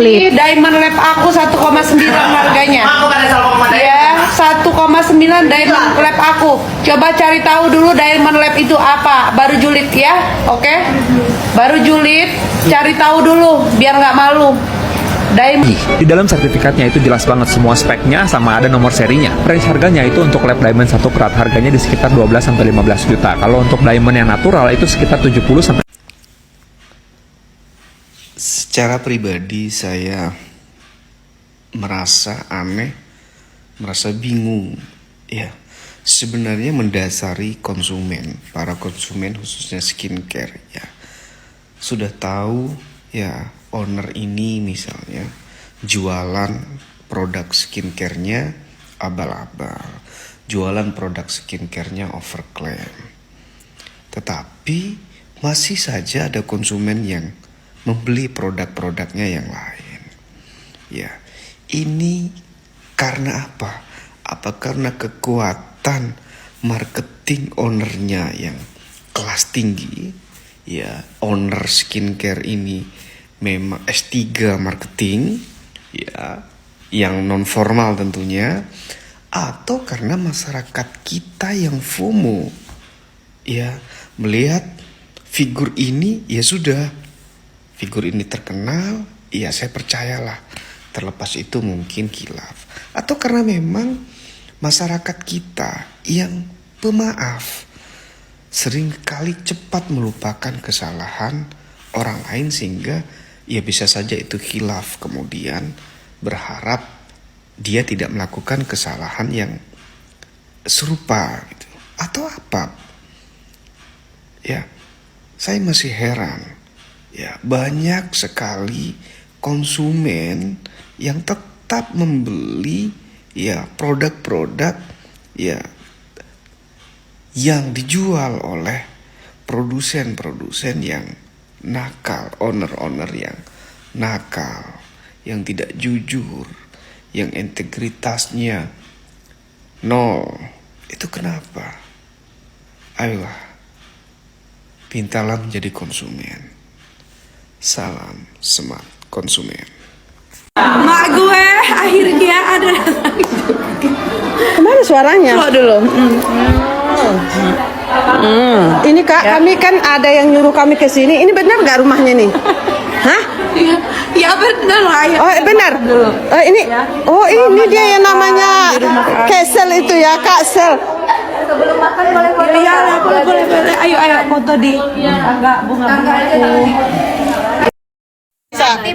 Diamond lab aku 1,9 harganya. Ya, 1,9 diamond lab aku. Coba cari tahu dulu diamond lab itu apa. Baru julid ya, oke? Baru julid, cari tahu dulu biar nggak malu. Di dalam sertifikatnya itu jelas banget semua speknya sama ada nomor serinya. Range harganya itu untuk lab diamond 1 karat harganya di sekitar 12 sampai 15 juta. Kalau untuk diamond yang natural itu sekitar 70 sampai. Secara pribadi saya merasa aneh, merasa bingung. Ya, sebenarnya mendasari konsumen, para konsumen khususnya skincare ya. Sudah tahu ya, owner ini misalnya jualan produk skincare-nya abal-abal, jualan produk skincare-nya overclaim. Tetapi masih saja ada konsumen yang membeli produk-produknya yang lain. Ya, ini karena apa? Apa karena kekuatan marketing ownernya yang kelas tinggi? Ya, owner skincare ini memang S3 marketing, ya, yang non formal tentunya, atau karena masyarakat kita yang FOMO, ya, melihat figur ini, ya sudah, figur ini terkenal, ya saya percayalah. Terlepas itu mungkin khilaf. Atau karena memang masyarakat kita yang pemaaf, seringkali cepat melupakan kesalahan orang lain sehingga ya bisa saja itu khilaf. Kemudian berharap dia tidak melakukan kesalahan yang serupa gitu. Atau apa? Ya, saya masih heran. Ya, banyak sekali konsumen yang tetap membeli ya produk-produk ya yang dijual oleh produsen-produsen yang nakal, owner-owner yang nakal, yang tidak jujur, yang integritasnya nol. Itu kenapa? Ayolah, pintalah menjadi konsumen. Salam smart konsumen. Mak gue akhirnya ada. Kemana suaranya? Coba dulu. Ini Kak, kami kan ada yang nyuruh kami ke sini. Ini benar nggak rumahnya nih? Hah? Ya benar lah ya. Oh benar. Ini, oh ini dia yang namanya Kesel itu ya, Kak Sel. Sebelum makan boleh foto. Iya, boleh. Ayo foto di bunga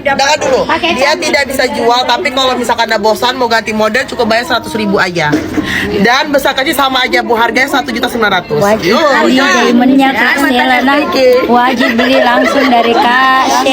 Dengar dulu, dia tidak bisa jual, tapi kalau misalkan ada bosan mau ganti model cukup bayar 100.000 aja. Dan besar kecil sama aja Bu, harganya 1.900.000. Wajib beli diamondnya Kak Selena, wajib beli langsung dari Kak